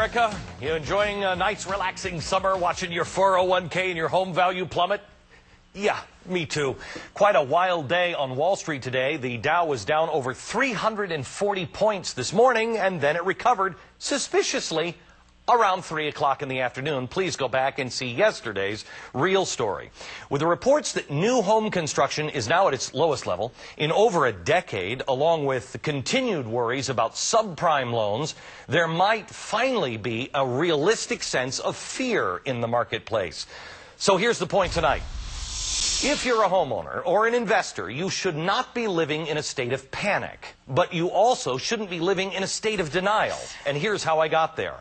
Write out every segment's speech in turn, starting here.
America? You enjoying a nice, relaxing summer, watching your 401k and your home value plummet? Yeah, me too. Quite a wild day on Wall Street today. The Dow was down over 340 points this morning, and then it recovered suspiciously around 3 o'clock in the afternoon. Please go back and see yesterday's real story. With the reports that new home construction is now at its lowest level in over a decade, along with the continued worries about subprime loans, there might finally be a realistic sense of fear in the marketplace. So here's the point tonight. If you're a homeowner or an investor, you should not be living in a state of panic, but you also shouldn't be living in a state of denial. And here's how I got there.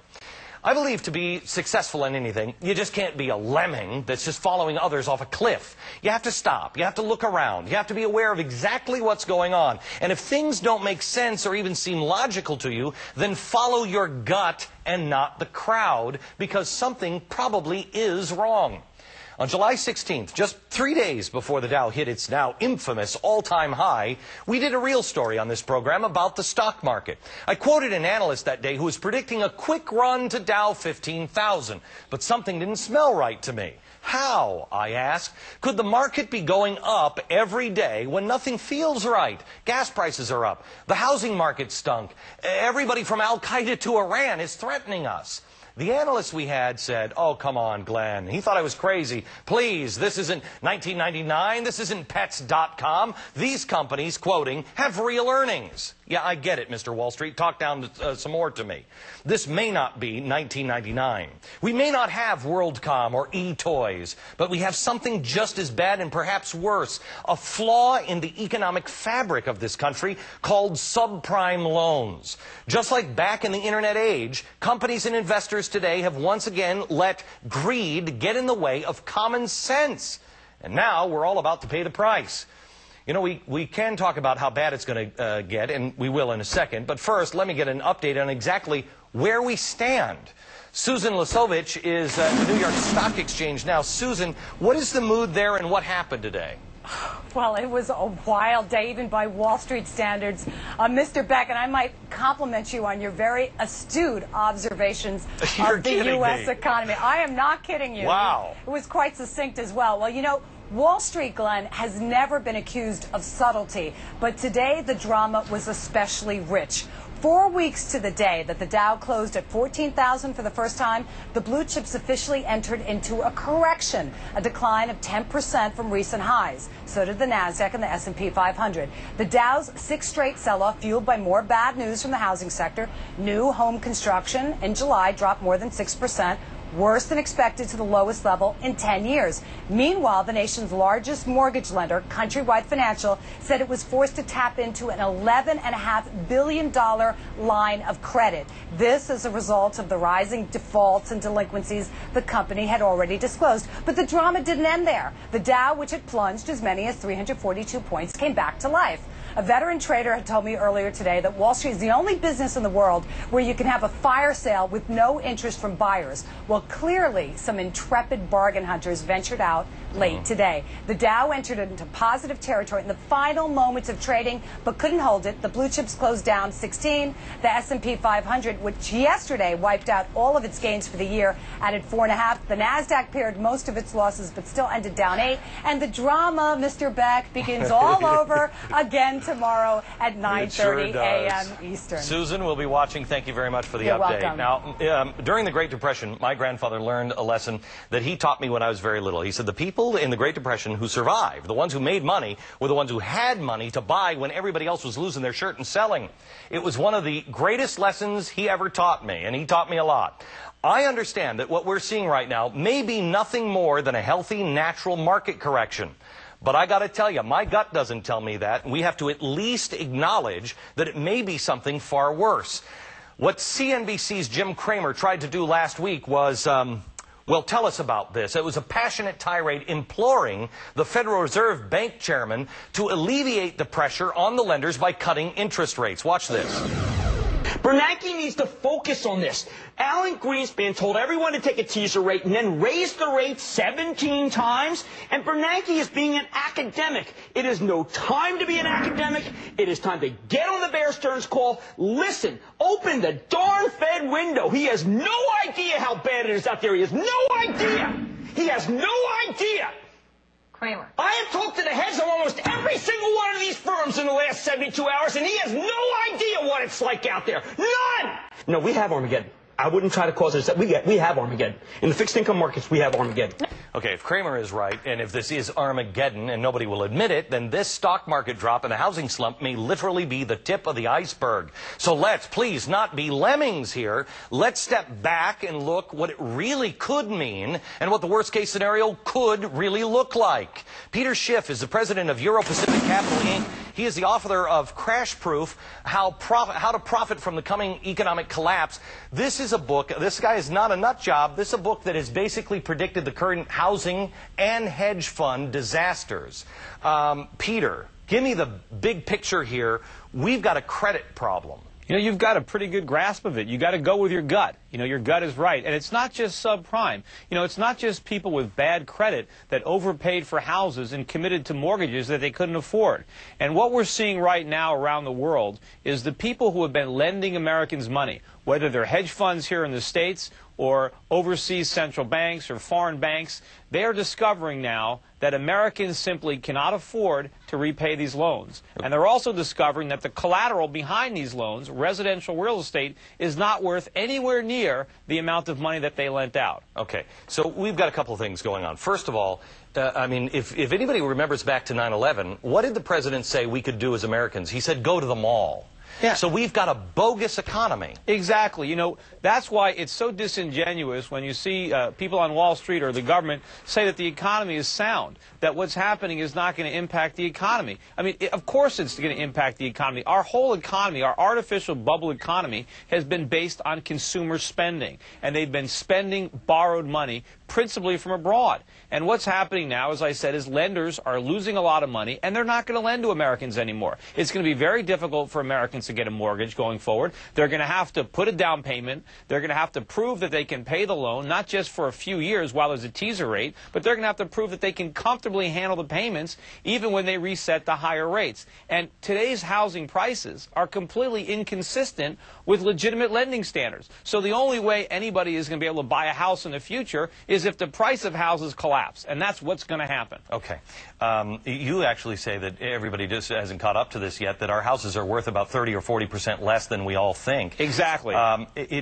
I believe to be successful in anything, you just can't be a lemming that's just following others off a cliff. You have to stop. You have to look around. You have to be aware of exactly what's going on. And if things don't make sense or even seem logical to you, then follow your gut and not the crowd, because something probably is wrong. On July 16th, just 3 days before the Dow hit its now infamous all-time high, we did a real story on this program about the stock market. I quoted an analyst that day who was predicting a quick run to Dow 15,000, but something didn't smell right to me. How, I asked, could the market be going up every day when nothing feels right? Gas prices are up. The housing market stunk. Everybody from Al-Qaeda to Iran is threatening us. The analyst we had said, "Oh, come on, Glenn." He thought I was crazy. Please, this isn't 1999. This isn't Pets.com. These companies, quoting, have real earnings. Yeah, I get it, Mr. Wall Street. Talk down some more to me. This may not be 1999. We may not have WorldCom or eToys, but we have something just as bad and perhaps worse, a flaw in the economic fabric of this country called subprime loans. Just like back in the internet age, companies and investors today have once again let greed get in the way of common sense. And now we're all about to pay the price. You know, we can talk about how bad it's going to get, and we will in a second. But first, let me get an update on exactly where we stand. Susan Lisovich is at the New York Stock Exchange now. Susan, what is the mood there and what happened today? Well, it was a wild day, even by Wall Street standards. Mr. Beck, and I might compliment you on your very astute observations of the U.S. economy. I am not kidding you. Wow. It was quite succinct as well. Well, you know, Wall Street, Glenn, has never been accused of subtlety, but today the drama was especially rich. 4 weeks to the day that the Dow closed at 14,000 for the first time, the blue chips officially entered into a correction, a decline of 10% from recent highs. So did the Nasdaq and the S&P 500. The Dow's sixth straight sell-off fueled by more bad news from the housing sector. New home construction in July dropped more than 6%. Worse than expected to the lowest level in 10 years. Meanwhile, the nation's largest mortgage lender, Countrywide Financial, said it was forced to tap into an $11.5 billion line of credit. This as a result of the rising defaults and delinquencies the company had already disclosed. But the drama didn't end there. The Dow, which had plunged as many as 342 points, came back to life. A veteran trader had told me earlier today that Wall Street is the only business in the world where you can have a fire sale with no interest from buyers. Well, clearly, some intrepid bargain hunters ventured out late today. The Dow entered into positive territory in the final moments of trading, but couldn't hold it. The blue chips closed down 16. The S&P 500, which yesterday wiped out all of its gains for the year, added 4.5. The Nasdaq pared most of its losses, but still ended down 8. And the drama, Mr. Beck, begins all over again tomorrow at 9:30 a.m. Eastern. Susan, we'll be watching. Thank you very much for the update. Welcome. Now, during the Great Depression, my grandfather learned a lesson that he taught me when I was very little. He said the people in the Great Depression who survived, the ones who made money, were the ones who had money to buy when everybody else was losing their shirt and selling. It was one of the greatest lessons he ever taught me, and he taught me a lot. I understand that what we're seeing right now may be nothing more than a healthy, natural market correction. But I got to tell you, my gut doesn't tell me that. We have to at least acknowledge that it may be something far worse. What CNBC's Jim Cramer tried to do last week was, well, tell us about this. It was a passionate tirade imploring the Federal Reserve Bank chairman to alleviate the pressure on the lenders by cutting interest rates. Watch this. Bernanke needs to focus on this. Alan Greenspan told everyone to take a teaser rate and then raise the rate 17 times. And Bernanke is being an academic. It is no time to be an academic. It is time to get on the Bear Stearns call. Listen, open the darn Fed window. He has no idea how bad it is out there. He has no idea. He has no idea. Kramer. I have talked to the heads of almost every single one of these firms in the last 72 hours, and he has no idea what it's like out there. None! No, we have Armageddon. I wouldn't try to cause it. We have Armageddon. In the fixed income markets, we have Armageddon. Okay, if Kramer is right, and if this is Armageddon and nobody will admit it, then this stock market drop and the housing slump may literally be the tip of the iceberg. So let's please not be lemmings here. Let's step back and look what it really could mean and what the worst case scenario could really look like. Peter Schiff is the president of Euro Pacific Capital, Inc. He is the author of Crash Proof, How to Profit from the Coming Economic Collapse. This is a book, this guy is not a nut job, this is a book that has basically predicted the current housing and hedge fund disasters. Peter, give me the big picture here. We've got a credit problem. You know, you've got a pretty good grasp of it. You got to go with your gut. You know, your gut is right. And it's not just subprime. You know, it's not just people with bad credit that overpaid for houses and committed to mortgages that they couldn't afford. And what we're seeing right now around the world is the people who have been lending Americans money, whether they're hedge funds here in the States or overseas central banks or foreign banks, they are discovering now that Americans simply cannot afford to repay these loans. And they're also discovering that the collateral behind these loans, residential real estate, is not worth anywhere near the amount of money that they lent out. Okay, so we've got a couple of things going on. First of all, I mean, if anybody remembers back to 9/11, what did the president say we could do as Americans? He said, go to the mall. Yeah. So we've got a bogus economy. Exactly. You know, that's why it's so disingenuous when you see people on Wall Street or the government say that the economy is sound, that what's happening is not going to impact the economy. I mean, of course it's going to impact the economy. Our whole economy, our artificial bubble economy, has been based on consumer spending. And they've been spending borrowed money principally from abroad. And what's happening now, as I said, is lenders are losing a lot of money, and they're not going to lend to Americans anymore. It's going to be very difficult for Americans to get a mortgage going forward. They're going to have to put a down payment. They're going to have to prove that they can pay the loan, not just for a few years while there's a teaser rate, but they're going to have to prove that they can comfortably handle the payments even when they reset the higher rates. And today's housing prices are completely inconsistent with legitimate lending standards. So the only way anybody is going to be able to buy a house in the future is if the price of houses collapse, and that's what's going to happen. Okay. You actually say that everybody just hasn't caught up to this yet, that our houses are worth about 30 or 40% less than we all think. Exactly.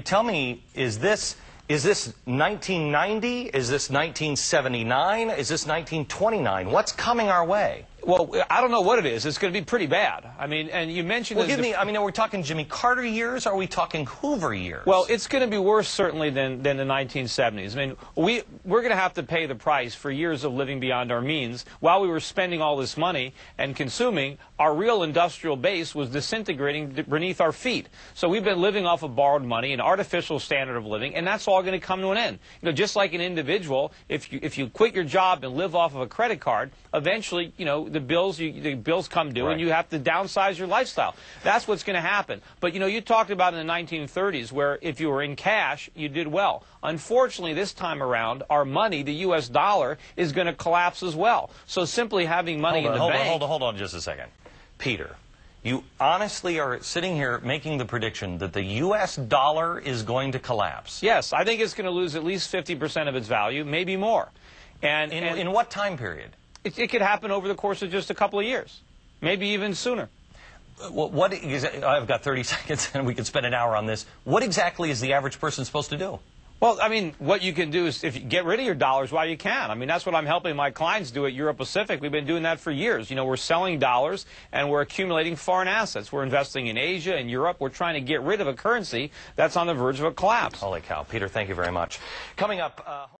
Tell me, is this 1990? Is this 1979? Is this 1929? What's coming our way? Well, I don't know what it is. It's going to be pretty bad. I mean, and you mentioned... Well, give me, I mean, are we talking Jimmy Carter years, or are we talking Hoover years? Well, it's going to be worse, certainly, than the 1970s. I mean, we're going to have to pay the price for years of living beyond our means. While we were spending all this money and consuming, our real industrial base was disintegrating beneath our feet. So we've been living off of borrowed money, an artificial standard of living, and that's all going to come to an end. You know, just like an individual, if you quit your job and live off of a credit card, eventually, you know, the bills come due, right, and you have to downsize your lifestyle. That's what's going to happen. But, you know, you talked about in the 1930s where if you were in cash, you did well. Unfortunately, this time around, our money, the U.S. dollar, is going to collapse as well. So simply having money in the bank... Hold on just a second. Peter, you honestly are sitting here making the prediction that the U.S. dollar is going to collapse? Yes, I think it's going to lose at least 50% of its value, maybe more. And in what time period? It could happen over the course of just a couple of years, maybe even sooner. Well, I've got 30 seconds, and we could spend an hour on this. What exactly is the average person supposed to do? Well, I mean, what you can do is if you get rid of your dollars while you can. I mean, that's what I'm helping my clients do at Euro Pacific. We've been doing that for years. You know, we're selling dollars, and we're accumulating foreign assets. We're investing in Asia and Europe. We're trying to get rid of a currency that's on the verge of a collapse. Holy cow. Peter, thank you very much. Coming up...